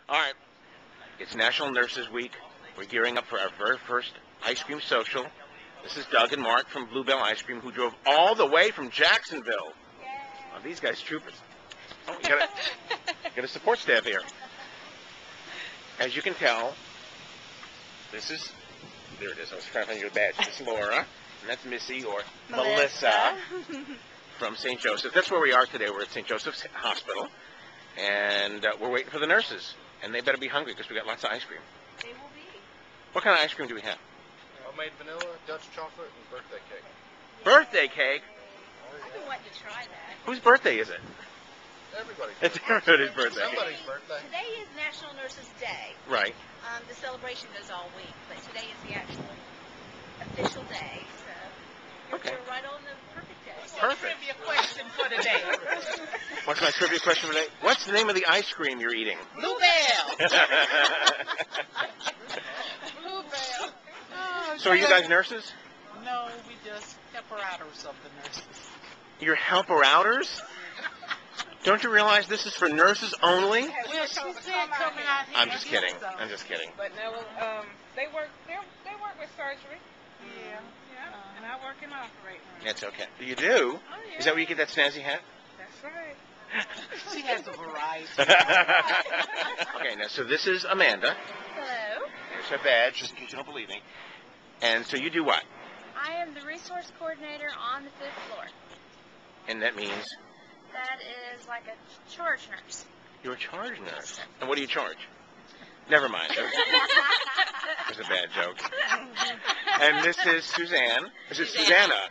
All right. It's National Nurses Week. We're gearing up for our very first ice cream social. This is Doug and Mark from Bluebell Ice Cream, who drove all the way from Jacksonville. Oh, these guys troopers. Oh, you got a support staff here. As you can tell, there it is. I was trying to find your badge. This is Laura, and that's Missy or Melissa from St. Joseph. That's where we are today. We're at St. Joseph's Hospital, and we're waiting for the nurses. And they better be hungry because we got lots of ice cream. They will be. What kind of ice cream do we have? Homemade vanilla, Dutch chocolate, and birthday cake. Birthday cake? I've been wanting to try that. Whose birthday is it? Everybody's It's everybody's birthday. Somebody's birthday. Today is National Nurses Day. Right. The celebration goes all week, but today is the actual official day. So Okay. you're right on the perfect day. Perfect. Trivia question for the day. What's my trivia question today? What's the name of the ice cream you're eating? Bluebell. Bluebell. So are you guys nurses? No, we just helper-outers of the nurses. You're helper-outers? Don't you realize this is for nurses only? Well, she said coming out here. I'm just kidding. I'm just kidding. But no, they work with surgery. Yeah, yeah. And I work in operating room. That's okay. You do? Oh, yeah. Is that where you get that snazzy hat? That's right. She has a variety. Okay, now, so this is Amanda. Hello. Here's her badge, just in case you don't believe me. And so you do what? I am the resource coordinator on the 5th floor. And that means That is like a charge nurse. you're a charge nurse. And what do you charge? Never mind. That was a bad joke. And this is Suzanne. Is it Susanna?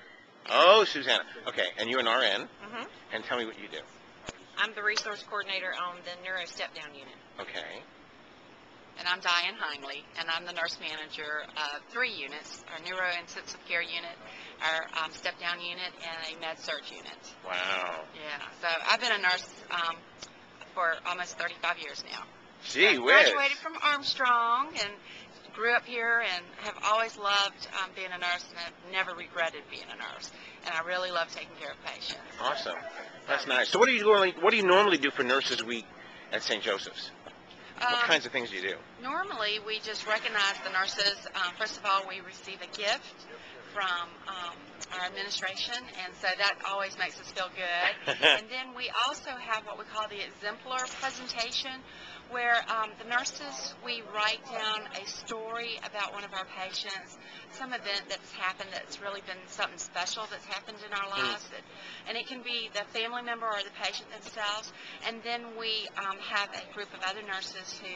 Oh, Susanna. Okay, and you're an RN. Mm-hmm. And tell me what you do. I'm the resource coordinator on the neuro step-down unit. Okay. And I'm Diane Heinley, and I'm the nurse manager of 3 units, our neuro intensive care unit, our step-down unit, and a med-surg unit. Wow. Yeah, so I've been a nurse for almost 35 years now. Gee I whiz. graduated from Armstrong and grew up here and have always loved being a nurse and have never regretted being a nurse. And I really love taking care of patients. Awesome. That's nice. So what do you normally do for Nurses Week at St. Joseph's? What kinds of things do you do? Normally, we just recognize the nurses. First of all, we receive a gift from our administration, and so that always makes us feel good. And then we also have what we call the exemplar presentation, where the nurses, we write down a story about one of our patients, some event that's happened that's really been something special that's happened in our lives. And it can be the family member or the patient themselves. And then we have a group of other nurses who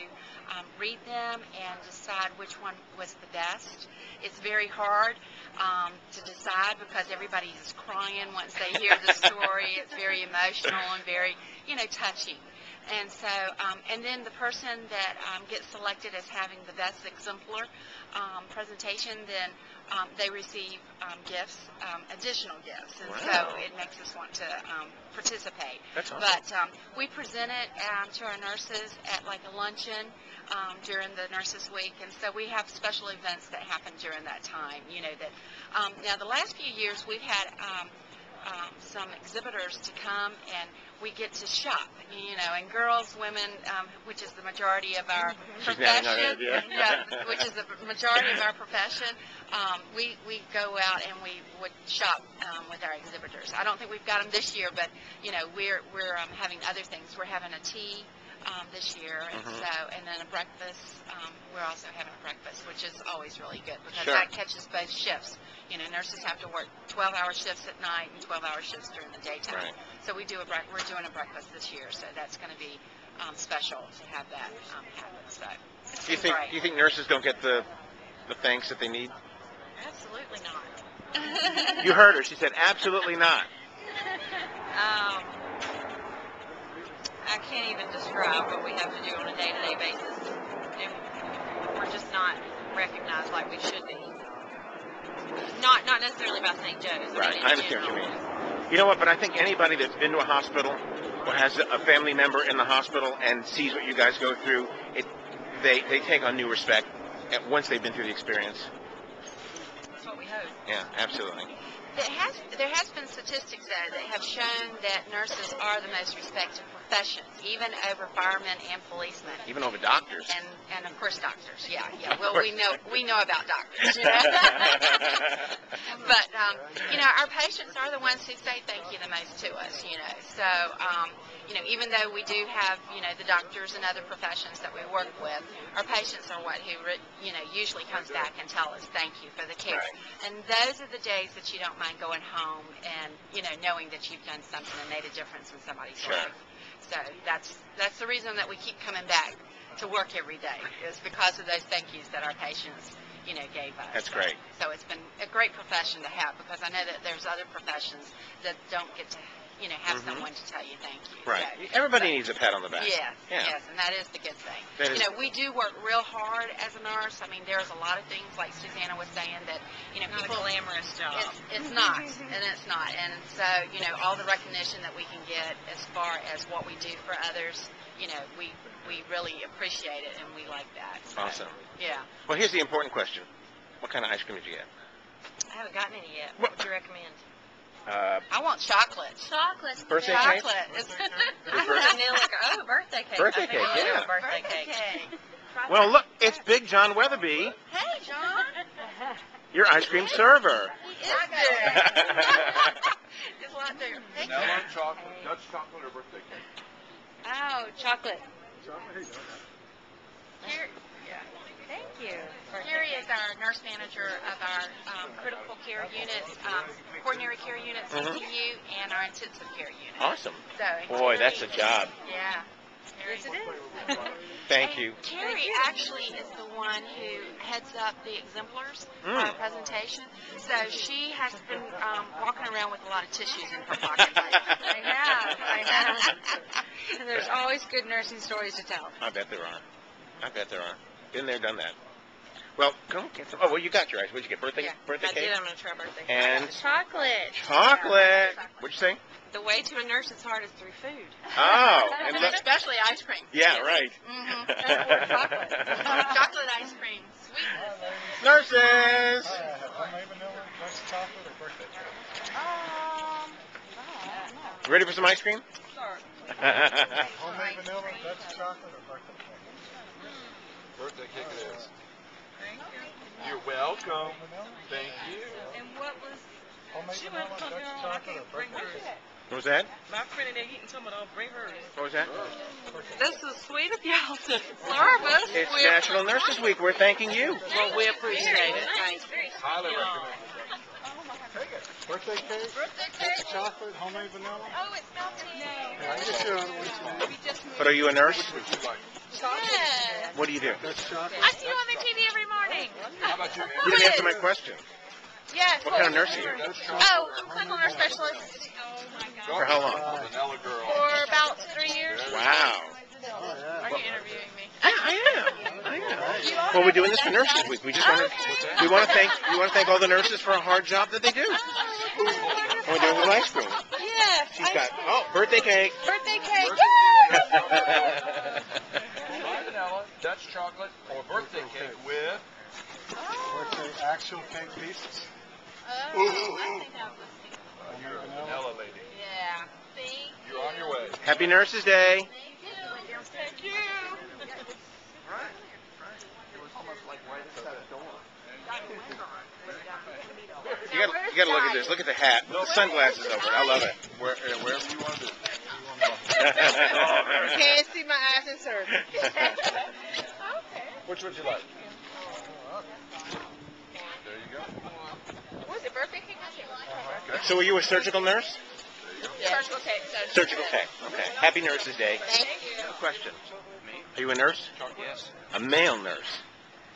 read them and decide which one was the best. It's very hard to decide because everybody is crying once they hear the story. It's very emotional and very, touching. And so, and then the person that gets selected as having the best exemplar presentation, then they receive gifts, additional gifts. And so it makes us want to participate. That's awesome. But we present it to our nurses at like a luncheon during the Nurses Week. And so we have special events that happen during that time, now the last few years we've had some exhibitors to come and we get to shop, and girls, women, which is the majority of our profession, which is the majority of our profession, we go out and we would shop with our exhibitors. I don't think we've got them this year, but, we're having other things. We're having a tea this year, and and then a breakfast. We're also having a breakfast, which is always really good because that catches both shifts. Nurses have to work 12-hour shifts at night and 12-hour shifts during the daytime. Right. So we're doing a breakfast this year, so that's going to be special to have that happen. So Do you think nurses don't get the thanks that they need? Absolutely not. You heard her. She said absolutely not. I can't even describe what we have to do on a day-to-day basis. And we're just not recognized like we should be. Not necessarily by St. Joe's. Right, I understand what you mean. You know what, but I think anybody that's been to a hospital or has a family member in the hospital and sees what you guys go through, they take on new respect once they've been through the experience. That's what we hope. Yeah, absolutely. There has been statistics, though, that have shown that nurses are the most respected professions, even over firemen and policemen. Even over doctors. And of course doctors, yeah. Well, course. we know about doctors. But our patients are the ones who say thank you the most to us. So even though we do have the doctors and other professions that we work with, our patients are what who usually comes back and tell us thank you for the care. Right. And those are the days that you don't mind going home and knowing that you've done something and made a difference in somebody's Sure. life. So that's the reason that we keep coming back to work every day, is because of those thank yous that our patients gave us. That's great. So it's been a great profession to have, because I know that there's other professions that don't get to have someone to tell you thank you. Right. So, Everybody needs a pat on the back. Yes, Yeah. yes, and that is the good thing. That is- We do work real hard as a nurse. I mean, there's a lot of things, like Susanna was saying, that Not people, a glamorous job. it's not, and it's not. And so, all the recognition that we can get as far as what we do for others, we really appreciate it, and we like that. So, Awesome. Yeah. Well, here's the important question. What kind of ice cream did you get? I haven't gotten any yet. What- What would you recommend? I want chocolate. Chocolate. Birthday cake? Chocolate. It's Vanilla. Oh, birthday cake. Birthday I think cake, I'll do yeah. a birthday cake. Well, look, it's Big John Weatherby, Hey, John. your ice cream server. He is there. It's a lot there. Thank you. Vanilla, chocolate, Dutch chocolate, or birthday cake? Oh, chocolate. Here, Thank you. Carrie is our nurse manager of our critical care units, coronary care units, CCU, and our intensive care unit. Awesome. So, and Boy, that's a Carrie- job. Yeah. Yes, it is. Thank And you. Carrie actually is the one who heads up the exemplars for our presentation. So she has been walking around with a lot of tissues in her pocket. I have. And there's always good nursing stories to tell. I bet there are. Been there, done that. Well, go get some. Oh, well, you got your ice. What'd you get? Birthday I cake? did. I'm going to try birthday cake. And Chocolate. chocolate. What'd you say? The way to a nurse's heart is through food. Oh, and And look. especially ice cream. Yeah, right. Chocolate. Chocolate ice cream. Sweetness. Nurses. Homemade vanilla, Dutch chocolate, or birthday cake? Ready for some ice cream? Homemade vanilla, Dutch chocolate, or birthday cake? Birthday cake it is. Thank you. You're welcome. Thank you. And what was, Homemade she vanilla, went to come Dutch here, I chocolate, or can't bring birthday hers. cake? What was that? My friend in there eating some of them, bring hers. What was that? This is sweet of y'all to serve us. It's National Nurses Week. We're thanking you. Well, we appreciate it. Thank you. Highly recommend it. Take it. Birthday cake, Dutch chocolate, homemade vanilla. Oh, it's melting. I can get you another one. But are you a nurse? Which would you like? Yes. What do you do? Dutch chocolate. I see you on the TV every morning. How about you, You didn't answer my question. Yes. What kind of nurse are you? Dutch chocolate. Oh, I'm clinical nurse specialist For how long? Vanilla girl. for about 3 years. Wow. Are you interviewing me? I am. Well, we're doing this for Nurses Week. We just want to thank all the nurses for a hard job that they do. And we're doing a little ice cream. Yes. She's got birthday cake. Birthday cake. Vanilla, Dutch chocolate, or birthday cake with birthday actual cake pieces. I think I was thinking. Vanilla lady. Yeah. Thank You're on your way. Happy Nurses Day. Thank you. You gotta look at this. Look at the hat. With the sunglasses over it. I love it. Wherever you want to do. You can't see my eyes in service. Which would you like? There you go. Was it birthday cake? So are you a surgical nurse? Surgical cake. Surgical tech. Okay. Happy Nurses Day. Thank you. A question. Are you a nurse? Yes. A male nurse.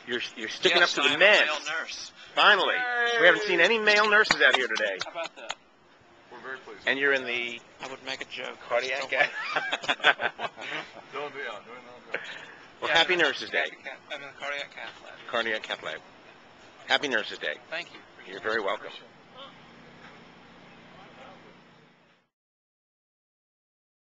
You're sticking Yes, up to I'm the a men. male nurse. Finally. We haven't seen any male nurses out here today. How about that? We're very pleased. And you're in the I would make a joke. cardiac. Don't be on. Doing no. Well, Happy Nurses Day. I'm in the cardiac cath lab. Cardiac cath lab. Happy Nurses Day. Thank you. You're very welcome. Appreciate it.